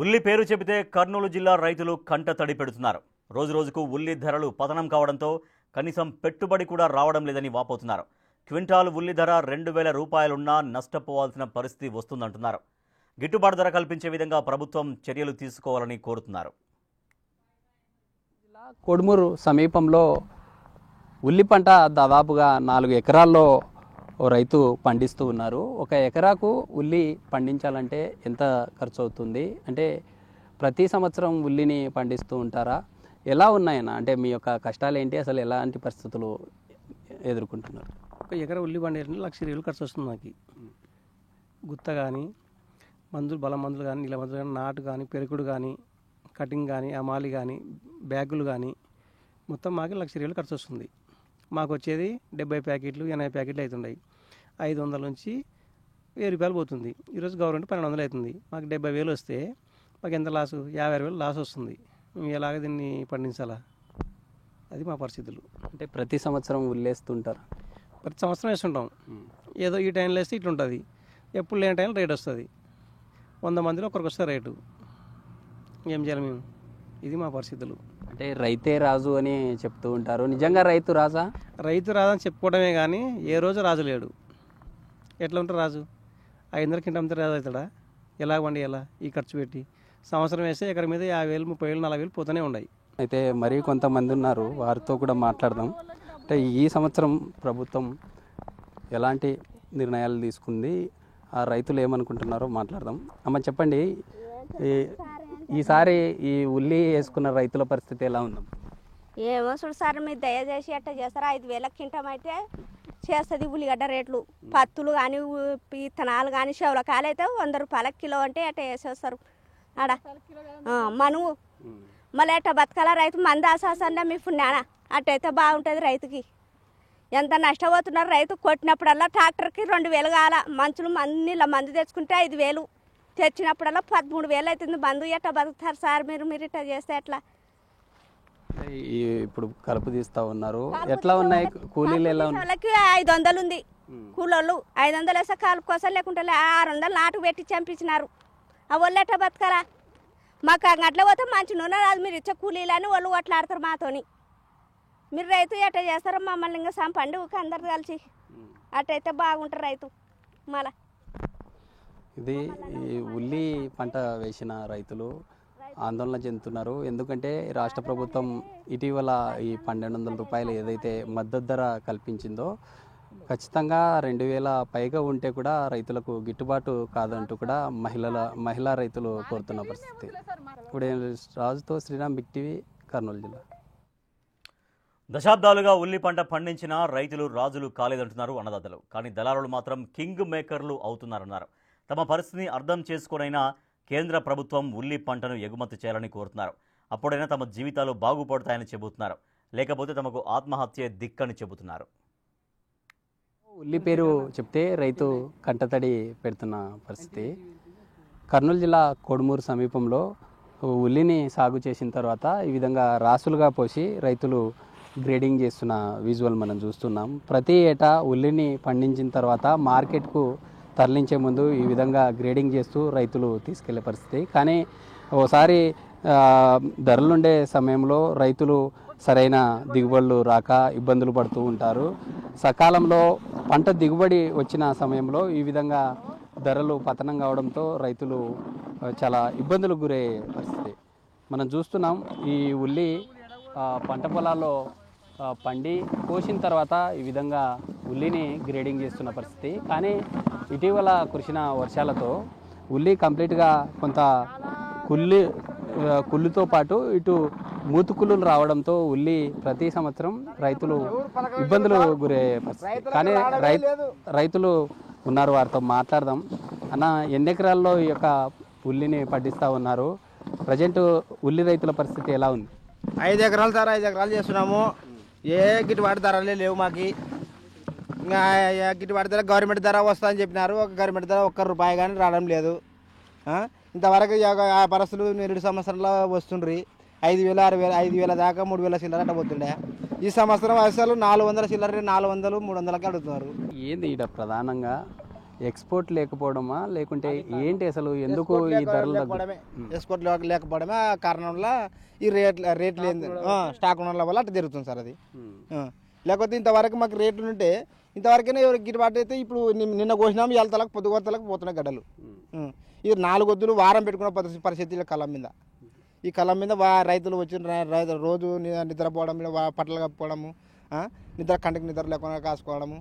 ఉల్లి పేరు చెబితే కర్నూలు జిల్లా రైతులు కంట తడి పెడుతున్నారు. రోజురోజుకు ఉల్లి ధరలు పతనం కావడంతో కనీసం పెట్టుబడి కూడా రావడం లేదని వాపోతున్నారు. క్వింటాల్ ఉల్లి ధర 2,000 రూపాయలున్నా నష్టపోవాల్సిన పరిస్థితి వస్తుందంటున్నారు. గిట్టుబాటు ధర కల్పించే విధంగా ప్రభుత్వం చర్యలు తీసుకోవాలని కోరుతున్నారు. కొడుమూరు సమీపంలో ఉల్లి పంట దాదాపుగా 4 ఎకరాల్లో ఓ రైతు పండిస్తూ ఉన్నారు. 1 ఎకరాకు ఉల్లి పండించాలంటే ఎంత ఖర్చు అవుతుంది? అంటే ప్రతి సంవత్సరం ఉల్లిని పండిస్తూ ఉంటారా? ఎలా ఉన్నాయన్న? అంటే మీ యొక్క కష్టాలు ఏంటి? అసలు ఎలాంటి పరిస్థితులు ఎదుర్కొంటున్నారు? 1 ఎకరా ఉల్లి పండించాలంటే 1,00,000 ఖర్చు వస్తుంది. నాకు గుత్త కానీ మందులు, బల మందులు కానీ, నీళ్ళ మందులు కానీ, నాటు కానీ, పెరుగుడు కానీ, కటింగ్ కానీ, అమాలి కానీ, బ్యాగులు కానీ మొత్తం మాకు 1,00,000 ఖర్చు వస్తుంది. మాకు వచ్చేది 70 ప్యాకెట్లు 80 ప్యాకెట్లు అవుతున్నాయి. 500 నుంచి 1000 రూపాయలు పోతుంది. ఈరోజు గవర్నమెంట్ 1,200 అవుతుంది. మాకు 70,000 వస్తే మాకు ఎంత లాసు? 50,000 లాస్ వస్తుంది. మేము ఎలాగ దీన్ని పండించాలా? అది మా పరిస్థితులు. అంటే ప్రతి సంవత్సరం ఉల్లేస్తుంటారు? ప్రతి సంవత్సరం వేస్తుంటాం. ఏదో ఈ టైంలో వేస్తే ఇట్లా ఉంటుంది, ఎప్పుడు లేని టైంలో రేట్ వస్తుంది. 100 మందిలో ఒకరికి వస్తే రేటు. ఏం చేయాలి మేము? ఇది మా పరిస్థితులు. అంటే రైతే రాజు అని చెప్తూ ఉంటారు. నిజంగా రైతు రాజా? రైతు రాజని చెప్పుకోవడమే కానీ ఏ రోజు రాజు లేడు. ఎట్లా ఉంటారు రాజు? 500 కింట అమ్మితే రాజు అవుతాడా? ఎలా వండి ఎలా ఈ ఖర్చు పెట్టి సంవత్సరం వేస్తే ఎకరం మీద 50,000 30,000 40,000 పోతూనే ఉన్నాయి. అయితే మరి కొంతమంది ఉన్నారు, వారితో కూడా మాట్లాడదాం. అంటే ఈ సంవత్సరం ప్రభుత్వం ఎలాంటి నిర్ణయాలు తీసుకుంది, ఆ రైతులు ఏమనుకుంటున్నారో మాట్లాడదాం. అమ్మ చెప్పండి, ఈసారి ఈ ఉల్లి వేసుకున్న రైతుల పరిస్థితి ఎలా ఉంది? ఏమో చూడు సార్, మీరు దయచేసి ఎట్లా చేస్తారా? 5,000 కింటం అయితే చేస్తుంది ఉల్లిగడ్డ రేట్లు. పత్తులు కానీ, విత్తనాలు కానీ, చెవులకాయలు అయితే 100 రూపాయల కిలో అంటే ఎట్లా వేసేస్తారు ఆడ మనువు. మళ్ళీ ఎట్లా బతకాల రైతు? మంది ఆశాసంగా మీ పుణ్యాన అట్టయితే బాగుంటుంది రైతుకి. ఎంత నష్టపోతున్నారు రైతు. కొట్టినప్పుడల్లా ట్రాక్టర్కి 2,000 కావాలా. మంచులు నీళ్ళ మందు తెచ్చుకుంటే 5,000, తెచ్చినప్పుడల్లా 13,000 అవుతుంది. మందు ఎట్లా బతుకుతారు సార్? మీరు ఇట్లా చేస్తే ఎట్లా? ఇప్పుడు కలుపు తీస్తా ఉన్నారు, ఎట్లా ఉన్నాయి కూలీలు? ఎలా ఉన్నాయి? వాళ్ళకి 500 ఉంది కూలోళ్ళు. 500 వేస్తే కలుపు కోసం, లేకుంటే 600 నాటుకు పెట్టి చంపించినారు. ఆ వాళ్ళు ఎట్లా బతకాలా? మాకు అట్లా పోతే మంచి నూనె రాదు. మీరు ఇచ్చే కూలీలని వాళ్ళు కొట్లాడతారు మాతోని. మీరు రైతు ఎట్లా చేస్తారో మమ్మల్ని ఇంకా సంపండి అందరు కలిసి. అట్టయితే బాగుంటారు రైతు. మళ్ళా ఇది ఈ ఉల్లి పంట వేసిన రైతులు ఆందోళన చెందుతున్నారు. ఎందుకంటే రాష్ట్ర ప్రభుత్వం ఇటీవల ఈ 1,200 రూపాయలు ఏదైతే మద్దతు ధర కల్పించిందో ఖచ్చితంగా 2,000 పైగా ఉంటే కూడా రైతులకు గిట్టుబాటు కాదంటూ కూడా మహిళా రైతులు కోరుతున్న పరిస్థితి. ఇప్పుడు రాజుతో శ్రీరామ్, బిగ్ టీవీ, కర్నూలు జిల్లా. దశాబ్దాలుగా ఉల్లి పంట పండించిన రైతులు రాజులు కాలేదంటున్నారు అన్నదాతలు. కానీ దళారులు మాత్రం కింగ్ మేకర్లు అవుతున్నారన్నారు. తమ పరిస్థితిని అర్థం చేసుకోనైనా కేంద్ర ప్రభుత్వం ఉల్లి పంటను ఎగుమతి చేయాలని కోరుతున్నారు. అప్పుడైనా తమ జీవితాలు బాగుపడతాయని చెబుతున్నారు. లేకపోతే తమకు ఆత్మహత్య దిక్కని చెబుతున్నారు. ఉల్లి పేరు చెప్తే రైతు కంటతడి పెడుతున్న పరిస్థితి. కర్నూలు జిల్లా కొడుమూరు సమీపంలో ఉల్లిని సాగు చేసిన తర్వాత ఈ విధంగా రాసులుగా పోసి రైతులు గ్రేడింగ్ చేస్తున్న విజువల్ మనం చూస్తున్నాం. ప్రతి ఏటా ఉల్లిని పండించిన తర్వాత మార్కెట్కు తరలించే ముందు ఈ విధంగా గ్రేడింగ్ చేస్తూ రైతులు తీసుకెళ్లే పరిస్థితి. కానీ ఓసారి ధరలుండే సమయంలో రైతులు సరైన దిగుబడులు రాక ఇబ్బందులు పడుతూ ఉంటారు. సకాలంలో పంట దిగుబడి వచ్చిన సమయంలో ఈ విధంగా ధరలు పతనం కావడంతో రైతులు చాలా ఇబ్బందులకు గురయ్యే పరిస్థితి మనం చూస్తున్నాం. ఈ ఉల్లి పంట పొలాల్లో పండి కోసిన తర్వాత ఈ విధంగా ఉల్లిని గ్రేడింగ్ చేస్తున్న పరిస్థితి. కానీ ఇటీవల కురిసిన వర్షాలతో ఉల్లి కంప్లీట్గా కొంత కుళ్ళుతో పాటు ఇటు మూతుకుళ్ళు రావడంతో ఉల్లి ప్రతి సంవత్సరం రైతులు ఇబ్బందులు గురయ్యే పరిస్థితి. కానీ రైతులు ఉన్నారు, వారితో మాట్లాడదాం. అన్న, ఎన్ని ఎకరాల్లో ఈ యొక్క ఉల్లిని పండిస్తూ ఉన్నారు? ప్రజెంట్ ఉల్లి రైతుల పరిస్థితి ఎలా ఉంది? 5 ఎకరాలు సార్, 5 ఎకరాలు చేస్తున్నాము. ఏ గిట్టుబాటు ధరలే లేవు మాకు. ఇంకా గిట్టుబాటు ధర గవర్నమెంట్ ధర వస్తుందని చెప్పినారు. ఒక గవర్నమెంట్ ధర ₹1 కానీ రావడం లేదు. ఇంతవరకు ఆ పరిస్థితులు 2 సంవత్సరాల్లో వస్తుండ్రి. 5,000 6,000 5,000 దాకా 3,000 చిల్లర అట్లా పోతుండే. ఈ సంవత్సరం అసలు 400 చిల్లర 400 300కి అడుగుతున్నారు. ఏంది ఇక్కడ ప్రధానంగా ఎక్స్పోర్ట్ లేకపోవడమా లేకుంటే ఏంటి అసలు ఎందుకు ఈ ధరలు ఎక్స్పోర్ట్ లేకపోవడమే ఆ కారణంలో ఈ రేట్లు స్టాక్ ఉండడం వల్ల అట్లా జరుగుతుంది సార్ అది. లేకపోతే ఇంతవరకు మాకు రేట్లు ఉంటే ఇంతవరకైనా ఎవరికి గిట్టుబాటు అయితే ఇప్పుడు నిన్న కోసినాము వెళ్తలకు పొద్దుగోతలకు పోతున్నాయి గడ్డలు. ఇది 4 వద్దులు వారం పెట్టుకున్న పరిస్థితుల కళ్ళం మీద ఈ కళ్ళం మీద రైతులు వచ్చిన రైతులు రోజు నిద్రపోవడం పట్టలు కప్పుకోవడము నిద్ర కంటికి నిద్ర లేకుండా కాసుకోవడము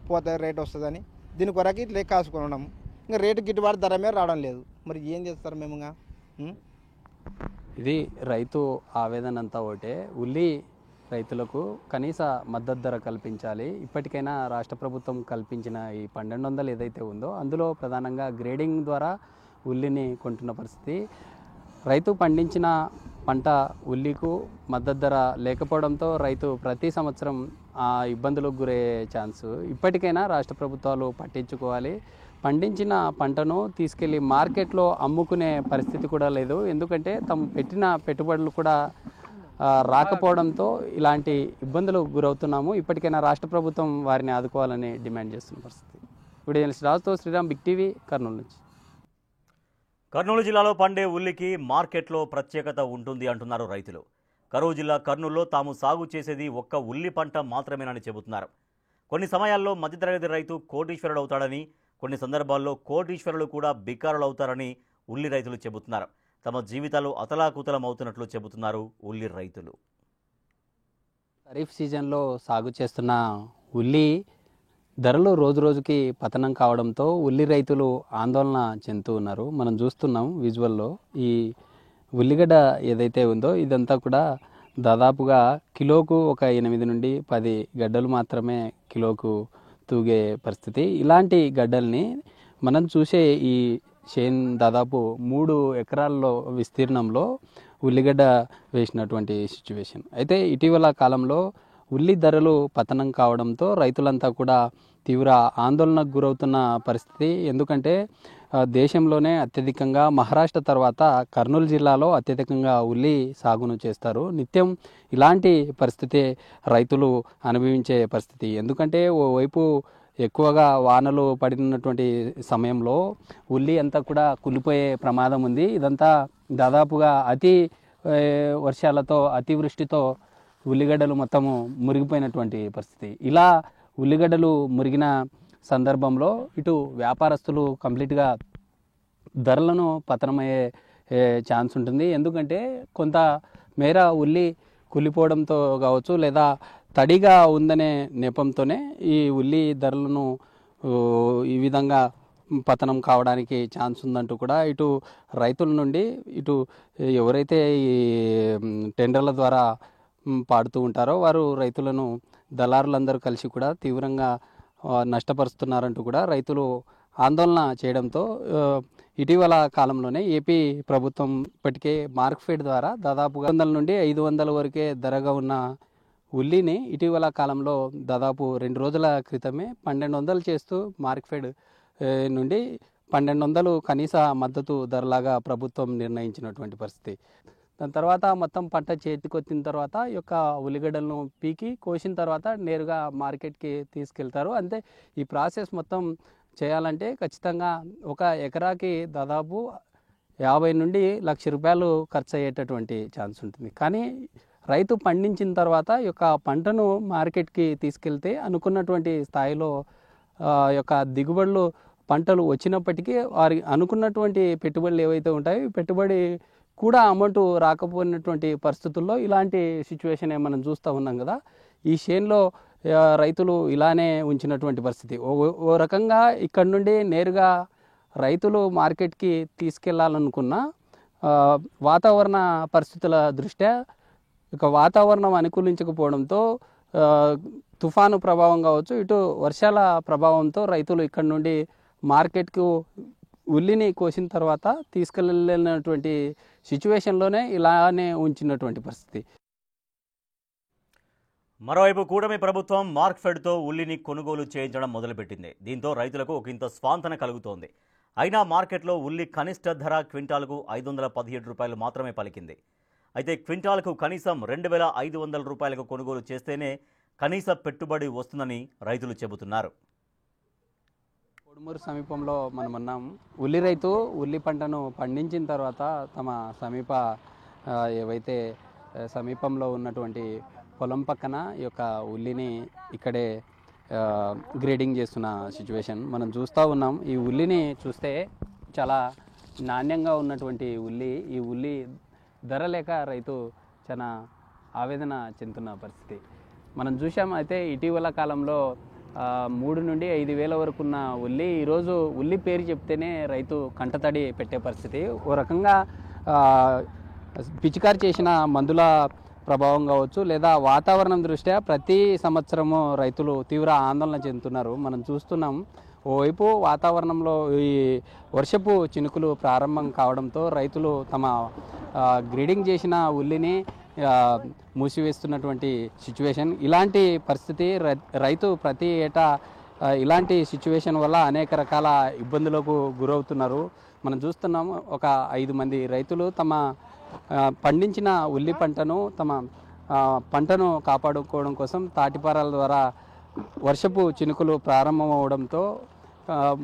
పోతే రేటు వస్తుందని దీని కొరకు ఇట్లా కాసుకున్నాము. ఇంకా రేటు గిట్టుబాటు ధర మీద రావడం లేదు. మరి ఏం చేస్తారు మేము? ఇది రైతు ఆవేదన అంతా ఒకటే. ఉల్లి రైతులకు కనీస మద్దతు ధర కల్పించాలి. ఇప్పటికైనా రాష్ట్ర ప్రభుత్వం కల్పించిన ఈ 1200 ఏదైతే ఉందో అందులో ప్రధానంగా గ్రేడింగ్ ద్వారా ఉల్లిని కొంటున్న పరిస్థితి. రైతు పండించిన పంట ఉల్లికు మద్దతు ధర లేకపోవడంతో రైతు ప్రతి సంవత్సరం ఆ ఇబ్బందులకు గురయ్యే ఛాన్స్. ఇప్పటికైనా రాష్ట్ర ప్రభుత్వాలు పట్టించుకోవాలి. పండించిన పంటను తీసుకెళ్లి మార్కెట్లో అమ్ముకునే పరిస్థితి కూడా లేదు. ఎందుకంటే తాము పెట్టిన పెట్టుబడులు కూడా రాకపోవడంతో ఇలాంటి ఇబ్బందులకు గురవుతున్నాము. ఇప్పటికైనా రాష్ట్ర ప్రభుత్వం వారిని ఆదుకోవాలని డిమాండ్ చేస్తున్న పరిస్థితి. ఇప్పుడు రాజుతో శ్రీరామ్, బిగ్ టీవీ, కర్నూలు నుంచి. కర్నూలు జిల్లాలో పండే ఉల్లికి మార్కెట్లో ప్రత్యేకత ఉంటుంది అంటున్నారు రైతులు. కరూరు జిల్లా కర్నూలులో తాము సాగు చేసేది ఒక్క ఉల్లి పంట మాత్రమేనని చెబుతున్నారు. కొన్ని సమయాల్లో మధ్యతరగతి రైతు కోటీశ్వరుడు అవుతాడని, కొన్ని సందర్భాల్లో కోటీశ్వరులు కూడా బికారులు అవుతారని ఉల్లి రైతులు చెబుతున్నారు. తమ జీవితాలు అతలాకుతలం అవుతున్నట్లు చెబుతున్నారు ఉల్లి రైతులు. ఖరీఫ్ సీజన్లో సాగు చేస్తున్న ఉల్లి ధరలు రోజు రోజుకి పతనం కావడంతో ఉల్లి రైతులు ఆందోళన చెందుతూ ఉన్నారు. మనం చూస్తున్నాం విజువల్లో. ఈ ఉల్లిగడ్డ ఏదైతే ఉందో ఇదంతా కూడా దాదాపుగా కిలోకు ఒక 8 నుండి 10 గడ్డలు మాత్రమే కిలోకు తూగే పరిస్థితి. ఇలాంటి గడ్డల్ని మనం చూసే ఈ చేన్ దాదాపు 3 ఎకరాల్లో విస్తీర్ణంలో ఉల్లిగడ్డ వేసినటువంటి సిచ్యువేషన్. అయితే ఇటీవల కాలంలో ఉల్లి ధరలు పతనం కావడంతో రైతులంతా కూడా తీవ్ర ఆందోళనకు గురవుతున్న పరిస్థితి. ఎందుకంటే దేశంలోనే అత్యధికంగా మహారాష్ట్ర తర్వాత కర్నూలు జిల్లాలో అత్యధికంగా ఉల్లి సాగును చేస్తారు. నిత్యం ఇలాంటి పరిస్థితి రైతులు అనుభవించే పరిస్థితి. ఎందుకంటే ఓవైపు ఎక్కువగా వానలు పడినటువంటి సమయంలో ఉల్లి అంతా కూడా కులిపోయే ప్రమాదం ఉంది. ఇదంతా దాదాపుగా అతి వర్షాలతో అతివృష్టితో ఉల్లిగడ్డలు మొత్తము మురిగిపోయినటువంటి పరిస్థితి. ఇలా ఉల్లిగడ్డలు మురిగిన సందర్భంలో ఇటు వ్యాపారస్తులు కంప్లీట్గా ధరలను పతనమయ్యే ఛాన్స్ ఉంటుంది. ఎందుకంటే కొంత మేర ఉల్లి కులిపోవడంతో కావచ్చు లేదా తడిగా ఉందనే నెపంతోనే ఈ ఉల్లి ధరలను ఈ విధంగా పతనం కావడానికి ఛాన్స్ ఉందంటూ కూడా ఇటు రైతుల నుండి ఇటు ఎవరైతే ఈ టెండర్ల ద్వారా పాడుతూ ఉంటారో వారు రైతులను దళారులందరూ కలిసి కూడా తీవ్రంగా నష్టపరుస్తున్నారంటూ కూడా రైతులు ఆందోళన చేయడంతో ఇటీవల కాలంలోనే ఏపీ ప్రభుత్వం ఇప్పటికే మార్క్ఫెడ్ ద్వారా దాదాపుగా 100 నుండి 500 వరకే ధరగా ఉన్న ఉల్లిని ఇటీవల కాలంలో దాదాపు 2 రోజుల క్రితమే 1200 చేస్తూ మార్క్ఫెడ్ నుండి 1200 కనీస మద్దతు ధరలాగా ప్రభుత్వం నిర్ణయించినటువంటి పరిస్థితి. దాని తర్వాత మొత్తం పంట చేతికొచ్చిన తర్వాత ఈ యొక్క ఉల్లిగడ్డలను పీకి కోసిన తర్వాత నేరుగా మార్కెట్కి తీసుకెళ్తారు. అంతే ఈ ప్రాసెస్ మొత్తం చేయాలంటే ఖచ్చితంగా ఒక ఎకరాకి దాదాపు 50 నుండి 1,00,000 రూపాయలు ఖర్చు అయ్యేటటువంటి ఛాన్స్ ఉంటుంది. కానీ రైతు పండించిన తర్వాత ఈ యొక్క పంటను మార్కెట్కి తీసుకెళ్తే అనుకున్నటువంటి స్థాయిలో యొక్క దిగుబడులు పంటలు వచ్చినప్పటికీ వారి అనుకున్నటువంటి పెట్టుబడులు ఏవైతే ఉంటాయో ఈ పెట్టుబడి కూడా అమౌంట్ రాకపోయినటువంటి పరిస్థితుల్లో ఇలాంటి సిచ్యువేషన్ మనం చూస్తూ ఉన్నాం కదా. ఈ చేన్లో రైతులు ఇలానే ఉంచినటువంటి పరిస్థితి. ఓ రకంగా ఇక్కడ నుండి నేరుగా రైతులు మార్కెట్కి తీసుకెళ్లాలనుకున్న వాతావరణ పరిస్థితుల దృష్ట్యా ఇక వాతావరణం అనుకూలించకపోవడంతో తుఫాను ప్రభావం కావచ్చు ఇటు వర్షాల ప్రభావంతో రైతులు ఇక్కడ నుండి మార్కెట్కు ఉల్లిని కోసిన తర్వాత తీసుకెళ్ళినటువంటి సిచ్యువేషన్లోనే ఇలానే ఉంచినటువంటి పరిస్థితి. మరోవైపు కూటమి ప్రభుత్వం మార్క్ఫెడ్తో ఉల్లిని కొనుగోలు చేయించడం మొదలుపెట్టింది. దీంతో రైతులకు ఒకంత స్వాంతన కలుగుతోంది. అయినా మార్కెట్లో ఉల్లి కనిష్ట ధర క్వింటాల్కు 517 రూపాయలు మాత్రమే పలికింది. అయితే క్వింటాల్కు కనీసం 2,500 రూపాయలకు కొనుగోలు చేస్తేనే కనీస పెట్టుబడి వస్తుందని రైతులు చెబుతున్నారు. కొడుమూరు సమీపంలో మనం ఉన్నాం. ఉల్లి రైతు ఉల్లి పంటను పండించిన తర్వాత తమ సమీప ఏవైతే సమీపంలో ఉన్నటువంటి పొలం పక్కన ఈ యొక్క ఉల్లిని ఇక్కడే గ్రేడింగ్ చేస్తున్న సిచ్యువేషన్ మనం చూస్తూ ఉన్నాం. ఈ ఉల్లిని చూస్తే చాలా నాణ్యంగా ఉన్నటువంటి ఉల్లి, ఈ ఉల్లి ధర లేక రైతు చాలా ఆవేదన చెందుతున్న పరిస్థితి మనం చూసాం. అయితే ఇటీవల కాలంలో 3 నుండి 5 వేల వరకు ఉన్న ఉల్లి ఈరోజు ఉల్లి పేరు చెప్తేనే రైతు కంటతడి పెట్టే పరిస్థితి. ఓ రకంగా పిచికారి చేసిన మందుల ప్రభావం కావచ్చు, లేదా వాతావరణం దృష్ట్యా ప్రతి సంవత్సరము రైతులు తీవ్ర ఆందోళన చెందుతున్నారు. మనం చూస్తున్నాం, ఓవైపు వాతావరణంలో ఈ వర్షపు చినుకులు ప్రారంభం కావడంతో రైతులు తమ గ్రేడింగ్ చేసిన ఉల్లిని మూసివేస్తున్నటువంటి సిచ్యువేషన్. ఇలాంటి పరిస్థితి రైతు ప్రతి ఏటా ఇలాంటి సిచ్యువేషన్ వల్ల అనేక రకాల ఇబ్బందులకు గురవుతున్నారు. మనం చూస్తున్నాం, ఒక 5 మంది రైతులు తమ పండించిన ఉల్లి పంటను కాపాడుకోవడం కోసం తాటిపారాల ద్వారా వర్షపు చినుకులు ప్రారంభమవడంతో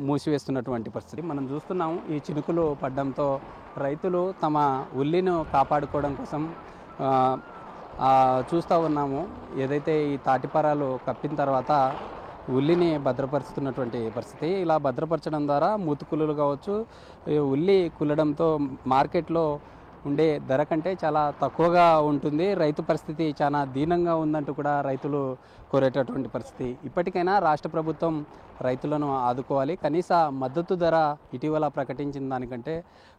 మూసివేస్తున్నటువంటి పరిస్థితి మనం చూస్తున్నాం. ఈ చినుకులు పడడంతో రైతులు తమ ఉల్లిను కాపాడుకోవడం కోసం చూస్తూ ఉన్నాము. ఏదైతే ఈ తాటిపారాలు కప్పిన తర్వాత ఉల్లిని భద్రపరుస్తున్నటువంటి పరిస్థితి. ఇలా భద్రపరచడం ద్వారా మూతుకులు కావచ్చు, ఉల్లి కుల్లడంతో మార్కెట్లో ఉండే ధర కంటే చాలా తక్కువగా ఉంటుంది. రైతు పరిస్థితి చాలా దీనంగా ఉందంటూ కూడా రైతులు కోరేటటువంటి పరిస్థితి. ఇప్పటికైనా రాష్ట్ర ప్రభుత్వం రైతులను ఆదుకోవాలి. కనీస మద్దతు ధర ఇటీవల ప్రకటించిన దానికంటే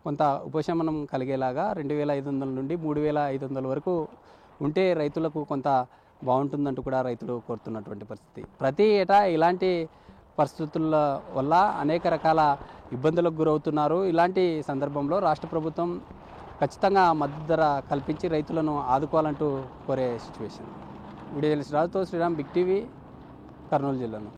కొంత ఉపశమనం కలిగేలాగా 2,500 నుండి 3,500 వరకు ఉంటే రైతులకు కొంత బాగుంటుందంటూ కూడా రైతులు కోరుతున్నటువంటి పరిస్థితి. ప్రతి ఏటా ఇలాంటి పరిస్థితుల వల్ల అనేక రకాల ఇబ్బందులకు గురవుతున్నారు. ఇలాంటి సందర్భంలో రాష్ట్ర ప్రభుత్వం ఖచ్చితంగా మద్దతు ధర కల్పించి రైతులను ఆదుకోవాలంటూ కోరే సిచ్యువేషన్. వీడియో జర్నలిస్ట్ రాజుతో శ్రీరామ్, బిగ్ టీవీ, కర్నూలు జిల్లాను.